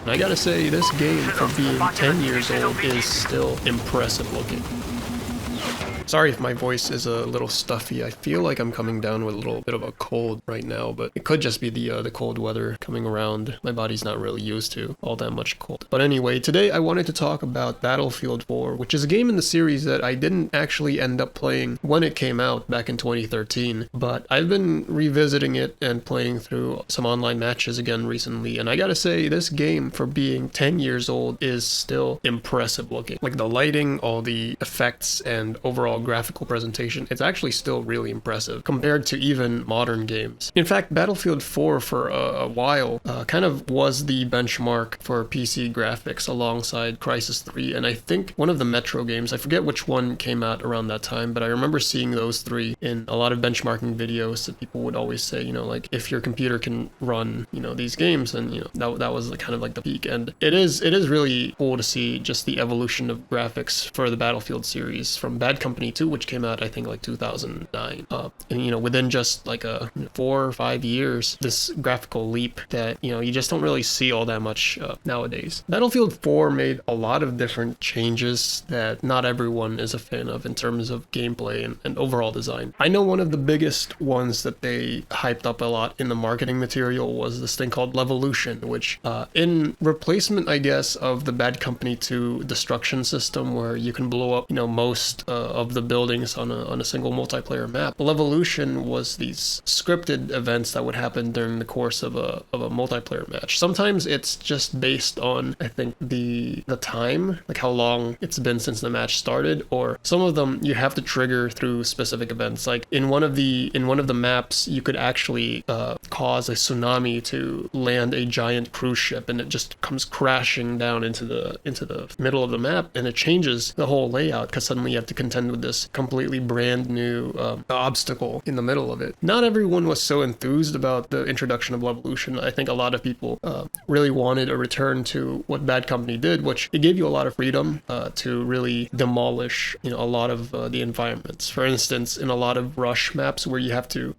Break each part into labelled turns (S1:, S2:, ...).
S1: And I gotta say, this game, for being 10 years old, is still impressive looking. Sorry if my voice is a little stuffy. I feel like I'm coming down with a little bit of a cold right now, but it could just be the cold weather coming around. My body's not really used to all that much cold. But anyway, today I wanted to talk about Battlefield 4, which is a game in the series that I didn't actually end up playing when it came out back in 2013, but I've been revisiting it and playing through some online matches again recently, and I gotta say, this game, for being 10 years old, is still impressive looking. Like the lighting, all the effects, and overall graphical presentation, it's actually still really impressive compared to even modern games. In fact, Battlefield 4 for a while kind of was the benchmark for PC graphics alongside Crysis 3, and I think one of the Metro games, I forget which one came out around that time, but I remember seeing those three in a lot of benchmarking videos that people would always say, like if your computer can run, these games, and that was kind of like the peak. And it is really cool to see just the evolution of graphics for the Battlefield series from Bad Company 2, which came out I think like 2009, and within just like 4 or 5 years, this graphical leap that you just don't really see all that much nowadays. Battlefield 4 made a lot of different changes that not everyone is a fan of in terms of gameplay and overall design. I know one of the biggest ones that they hyped up a lot in the marketing material was this thing called Levolution, which in replacement, I guess, of the Bad Company 2 destruction system, where you can blow up most of the buildings on a single multiplayer map. Levolution was these scripted events that would happen during the course of a multiplayer match. Sometimes it's just based on, I think, the time, like how long it's been since the match started, or some of them you have to trigger through specific events. Like in one of the maps, you could actually cause a tsunami to land a giant cruise ship, and it just comes crashing down into the middle of the map, and it changes the whole layout because suddenly you have to contend with this completely brand new obstacle in the middle of it. Not everyone was so enthused about the introduction of Levolution. I think a lot of people really wanted a return to what Bad Company did, which it gave you a lot of freedom to really demolish a lot of the environments. For instance, in a lot of rush maps where you have to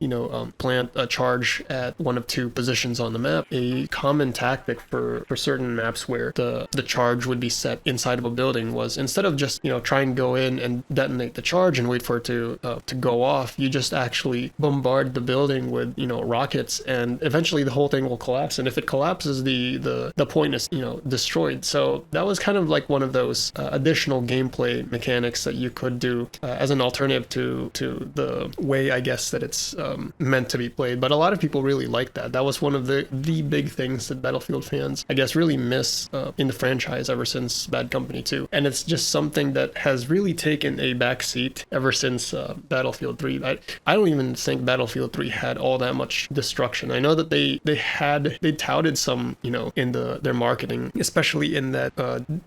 S1: plant a charge at one of two positions on the map, a common tactic for certain maps where the charge would be set inside of a building was, instead of just try and go in and detonate the charge and wait for it to go off, you just actually bombard the building with rockets, and eventually the whole thing will collapse, and if it collapses, the point is destroyed. So that was kind of like one of those additional gameplay mechanics that you could do as an alternative to the way, I guess, that it's meant to be played. But a lot of people really liked that. That was one of the big things that Battlefield fans, I guess, really miss in the franchise ever since Bad Company 2, and it's just something that has really taken a backseat ever since Battlefield 3. I don't even think Battlefield 3 had all that much destruction. I know that they touted some, in their marketing, especially in that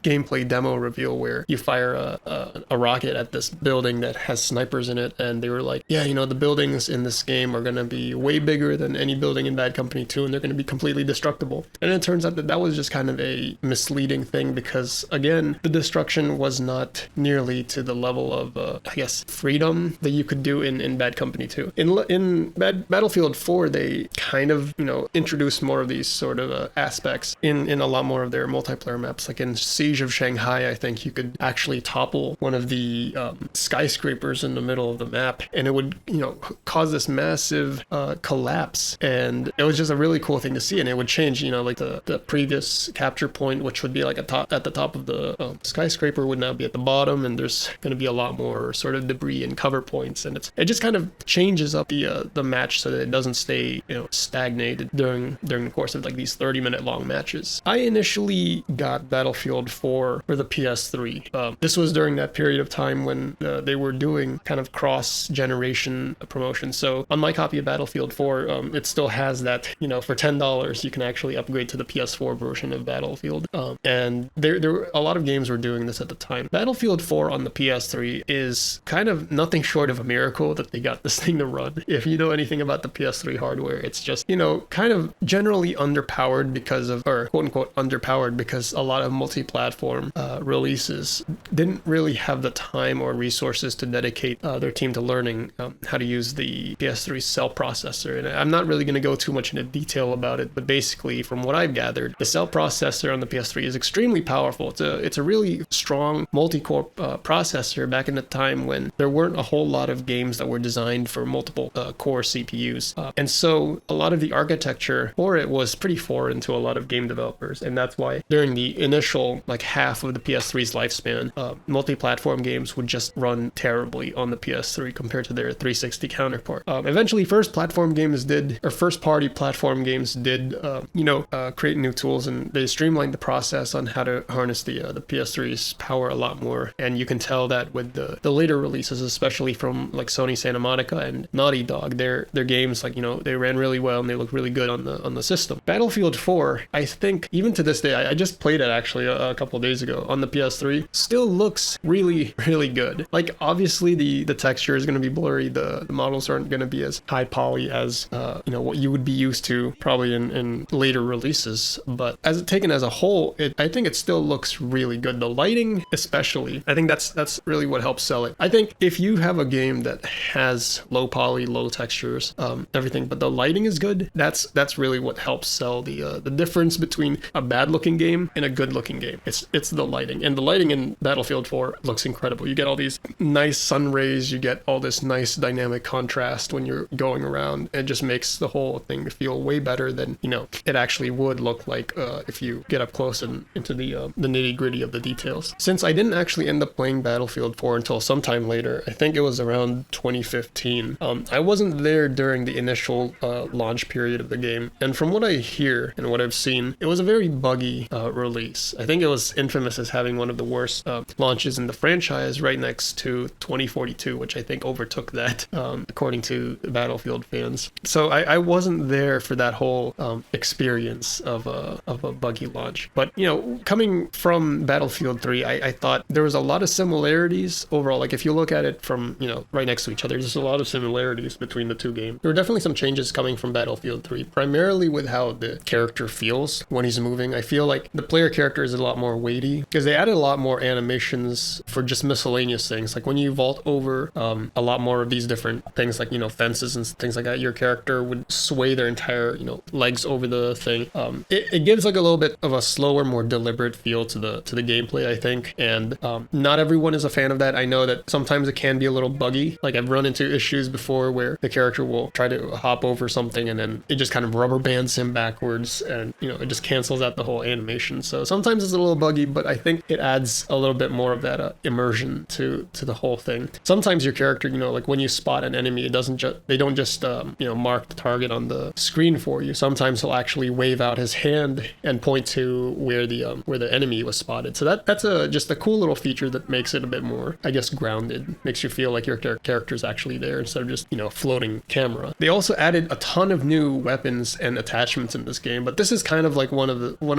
S1: gameplay demo reveal where you fire a rocket at this building that has snipers in it, and they were like, yeah, the buildings in this game are going to be way bigger than any building in Bad Company 2, and they're going to be completely destructible. And it turns out that was just kind of a misleading thing, because again, the destruction was not nearly to the level of I guess freedom that you could do in Bad Company 2. In Battlefield 4, they kind of introduced more of these sort of aspects in a lot more of their multiplayer maps. Like in Siege of Shanghai, I think you could actually topple one of the skyscrapers in the middle of the map, and it would cause this massive collapse, and it was just a really cool thing to see. And it would change, like the previous capture point, which would be like at the top of the skyscraper, would now be at the bottom, and there's going to be a lot more sort of debris and cover points, and it just kind of changes up the match so that it doesn't stay stagnated during the course of like these 30-minute long matches. I initially got Battlefield 4 for the PS3. This was during that period of time when they were doing kind of cross-generation promotions. So on my copy of Battlefield 4, it still has that, for $10 you can actually upgrade to the PS4 version of Battlefield. And there were a lot of games were doing this at the time. Battlefield 4 on the PS3 is is kind of nothing short of a miracle that they got this thing to run. If you know anything about the PS3 hardware, it's just, kind of generally underpowered because of, or quote unquote underpowered because a lot of multi-platform releases didn't really have the time or resources to dedicate their team to learning how to use the PS3 cell processor. And I'm not really going to go too much into detail about it, but basically from what I've gathered, the cell processor on the PS3 is extremely powerful. It's a really strong multi-core processor back in the time when there weren't a whole lot of games that were designed for multiple core CPUs. And so a lot of the architecture for it was pretty foreign to a lot of game developers. And that's why during the initial half of the PS3's lifespan, multi-platform games would just run terribly on the PS3 compared to their 360 counterpart. Eventually, first party platform games did, create new tools, and they streamlined the process on how to harness the PS3's power a lot more. And you can tell that with the later releases, especially from Sony Santa Monica and Naughty Dog, their games they ran really well and they look really good on the system. Battlefield 4, I think even to this day, I just played it actually a couple days ago on the PS3, still looks really, really good. Obviously the texture is going to be blurry, the models aren't going to be as high poly as what you would be used to probably in later releases, but taken as a whole, I think it still looks really good. The lighting especially, I think that's really what helps sell it. I think if you have a game that has low poly, low textures, everything, but the lighting is good, that's really what helps sell the difference between a bad looking game and a good looking game. It's the lighting, and the lighting in Battlefield 4 looks incredible. You get all these nice sun rays, you get all this nice dynamic contrast when you're going around. It just makes the whole thing feel way better than it actually would look like if you get up close and into the nitty gritty of the details. Since I didn't actually end up playing Battlefield 4 until sometime later, I think it was around 2015, I wasn't there during the initial launch period of the game, and from what I hear and what I've seen, it was a very buggy release. I think it was infamous as having one of the worst launches in the franchise, right next to 2042, which I think overtook that, according to Battlefield fans. So I wasn't there for that whole experience of a buggy launch. But coming from Battlefield 3, I thought there was a lot of similarities overall. If you look at it from right next to each other, there's a lot of similarities between the two games. There were definitely some changes coming from Battlefield 3, primarily with how the character feels when he's moving. I feel like the player character is a lot more weighty because they added a lot more animations for just miscellaneous things. When you vault over a lot more of these different things, fences and things like that, your character would sway their entire legs over the thing. It gives a little bit of a slower, more deliberate feel to the gameplay, I think, and not everyone is a fan of that. I know that sometimes it can be a little buggy. I've run into issues before where the character will try to hop over something and then it just kind of rubber bands him backwards, and it just cancels out the whole animation. So sometimes it's a little buggy, but I think it adds a little bit more of that immersion to the whole thing. Sometimes your character, when you spot an enemy, they don't just mark the target on the screen for you. Sometimes he'll actually wave out his hand and point to where the enemy was spotted. So that's just a cool little feature that makes it a bit more, I guess, grounded. Makes you feel like your character's actually there instead of just floating camera. They also added a ton of new weapons and attachments in this game, but this is kind of one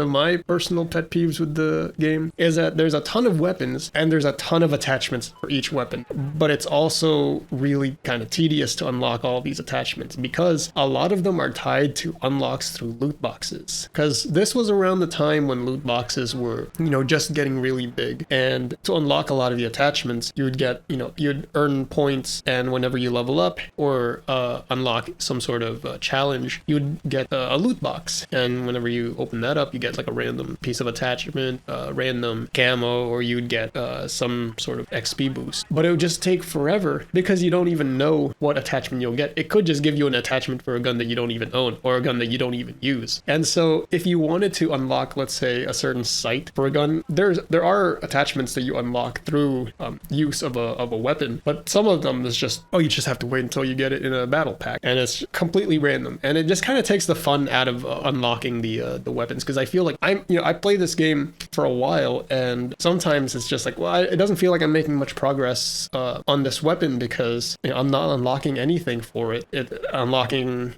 S1: of my personal pet peeves with the game, is that there's a ton of weapons and there's a ton of attachments for each weapon, but it's also really kind of tedious to unlock all these attachments because a lot of them are tied to unlocks through loot boxes. Because this was around the time when loot boxes were just getting really big, and to unlock a lot of the attachments, you would get you'd earn points, and whenever you level up or unlock some sort of challenge, you would get a loot box, and whenever you open that up, you get a random piece of attachment, random camo, or you'd get some sort of XP boost. But it would just take forever because you don't even know what attachment you'll get. It could just give you an attachment for a gun that you don't even own or a gun that you don't even use. And so if you wanted to unlock, let's say, a certain sight for a gun, there are attachments that you unlock through use of a weapon, but some of them is just, you just have to wait until you get it in a battle pack, and it's completely random, and it just kind of takes the fun out of unlocking the weapons. Because I feel like I play this game for a while, and sometimes it's just like, well, it doesn't feel like I'm making much progress on this weapon because I'm not unlocking anything for it. It's unlocking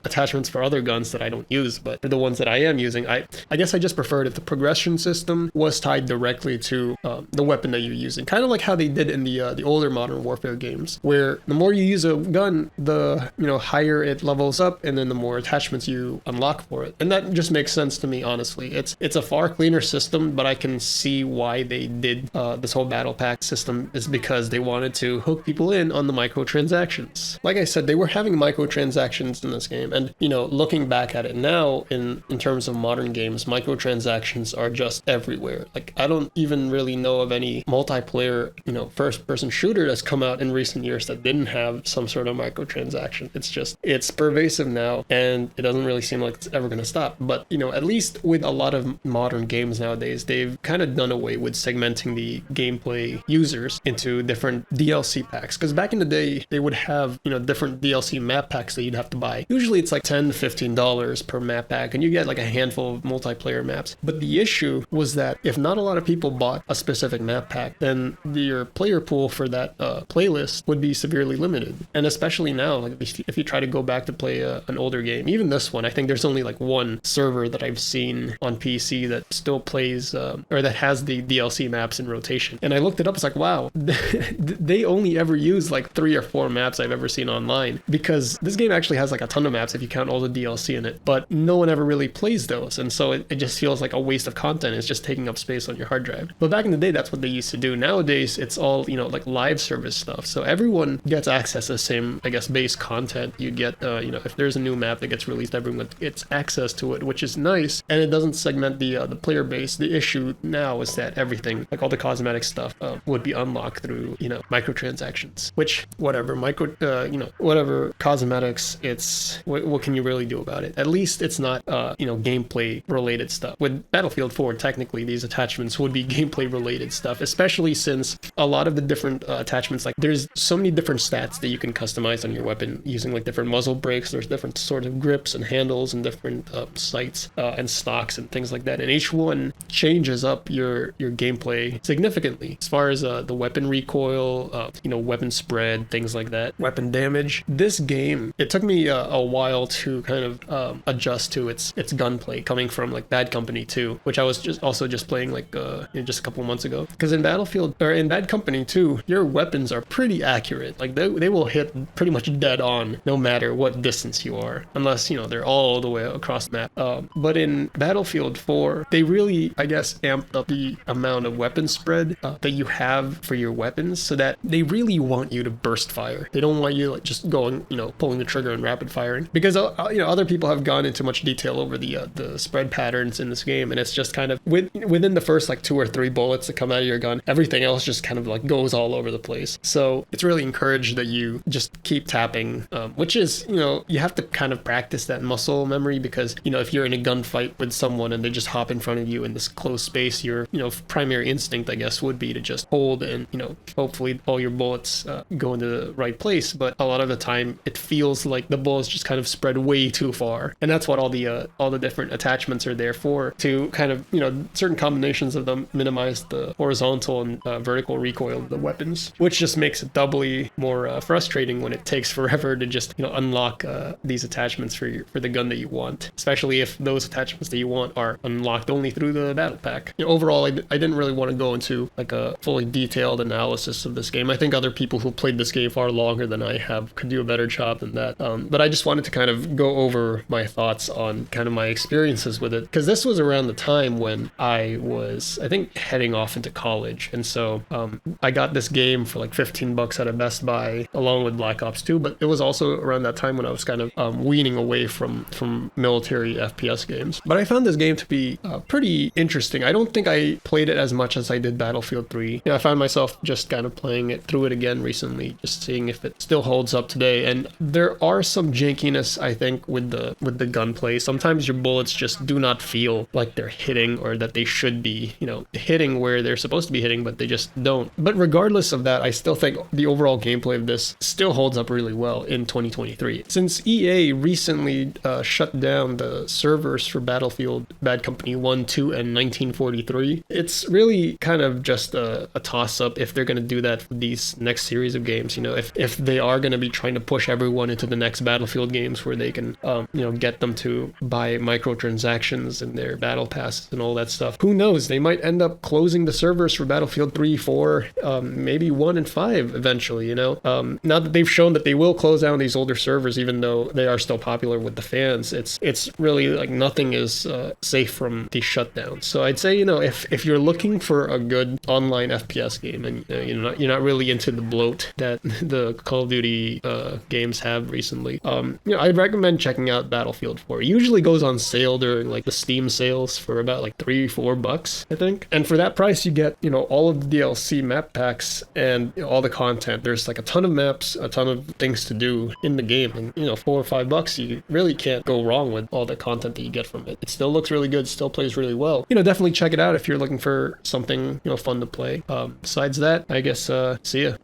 S1: attachments for other guns that I don't use, but for the ones that I am using, I guess I just preferred if the progression system was tied directly to the weapon that you're using, kind of like how they did in the older Modern Warfare games, where the more you use a gun, the higher it levels up, and then the more attachments you unlock for it. And that just makes sense to me, honestly. It's a far cleaner system, but I can see why they did this whole battle pack system, is because they wanted to hook people in on the microtransactions. Like I said, they were having microtransactions in this game, and looking back at it now in terms of modern games, microtransactions are just everywhere. Like, I don't even really know of any multiplayer first-person shooter that's come out in recent years that didn't have some sort of microtransaction. It's pervasive now, and it doesn't really seem like it's ever going to stop. But at least with a lot of modern games nowadays, they've kind of done away with segmenting the gameplay users into different DLC packs, because back in the day they would have different DLC map packs that you'd have to buy. Usually it's like $10 to $15 per map pack, and you get like a handful of multiplayer maps. But the issue was that if not a lot of people bought a specific map pack, then your player pool for that playlist would be severely limited. And especially now, like if you try to go back to play an older game, even this one, I think there's only like one server that I've seen on PC that still plays or that has the DLC maps in rotation. And I looked it up, it's like, wow, they only ever use like 3 or 4 maps I've ever seen online, because this game actually has like a ton of maps if you count all the DLC in it, but no one ever really plays those, and so it just feels like a waste of content. It's just taking up space on your hard drive. But back in the day, that's what they used to do. Nowadays, it's all like live service stuff, so everyone gets access to the same, I guess, base content. You get if there's a new map that gets released, everyone gets access to it, which is nice, and it doesn't segment the player base. The issue now is that everything, like all the cosmetic stuff, would be unlocked through microtransactions, which whatever cosmetics, it's what can you really do about it? At least it's not gameplay related stuff. With Battlefield 4, technically these attachments would be gameplay related stuff, especially since a lot of the different attachments, like there's so many different stats that you can customize on your weapon using like different muzzle brakes. There's different sort of grips and handles and different sights and stocks and things like that, and each one changes up your gameplay significantly as far as the weapon recoil, weapon spread, things like that, weapon damage. This game, it took me a while to kind of adjust to its gunplay, coming from like Bad Company 2, which I was just playing like just a couple months ago. Because in Bad Company 2, your weapons are pretty accurate. Like they will hit pretty much dead on no matter what distance you are, unless they're all the way across the map. But in Battlefield 4, they really, I guess, amped up the amount of weapon spread that you have for your weapons, so that they really want you to burst fire. They don't want you like just going, pulling the trigger and rapid firing, because other people have gone into much detail over the spread patterns in this game, and it's just kind of within the first like 2 or 3 bullets that come out of your gun, everything else just kind of like goes all over the place. So it's really encouraged that you just keep tapping, which is you have to kind of practice that muscle memory, because if you're in a gunfight with someone and they just hop in front of you in this close space, your primary instinct, I guess, would be to just hold and hopefully all your bullets go into the right place. But a lot of the time it feels like the bullets just kind of spread way too far, and that's what all the different attachments are there for, to kind of certain combinations of them minimize the horizontal and vertical recoil of the weapons, which just makes it doubly more frustrating when it takes forever to just unlock these attachments for the gun that you want, especially if those attachments that you want are unlocked only through the battle pack. Overall, I didn't really want to go into like a fully detailed analysis of this game. I think other people who played this game far longer than I have could do a better job than that. But I just wanted to kind of go over my thoughts on kind of my experiences with it, because this was around the time when I was, I think, heading off into college, and so I got this game for like $15 at a Best Buy along with Black Ops 2. But it was also around that time when I was kind of weaning away from military FPS games. But I found this game to be pretty interesting. I don't think I played it as much as I did Battlefield 3. I found myself just kind of playing it through it again recently, just seeing if it still holds up today. And there are some jankiness, I think, with the gunplay. Sometimes your bullets just do not feel like they're hitting, or that they should be, hitting where they're supposed to be hitting, but they just don't. But regardless of that, I still think the overall gameplay of this still holds up really well in 2023. Since EA recently shut down the servers for Battlefield Bad Company 1, 1, 2, and 1943. It's really kind of just a toss-up if they're going to do that for these next series of games. You know, if they are going to be trying to push everyone into the next Battlefield games where they can, get them to buy microtransactions in their battle passes and all that stuff. Who knows? They might end up closing the servers for Battlefield 3, 4, maybe 1 and 5 eventually, now that they've shown that they will close down these older servers, even though they are still popular with the fans, it's really like nothing is safe from these shutdowns. So I'd say, if you're looking for a good online FPS game and you're not really into the bloat that the Call of Duty games have recently, I'd recommend checking out Battlefield 4. It usually goes on sale during like the Steam sales for about like $3-4, I think. And for that price, you get, all of the DLC map packs and all the content. There's like a ton of maps, a ton of things to do in the game. And, $4 or $5, you really can't go wrong with all the content that you get from it. It still looks really good, still plays really well. Definitely check it out if you're looking for something, fun to play. Besides that, I guess, see ya.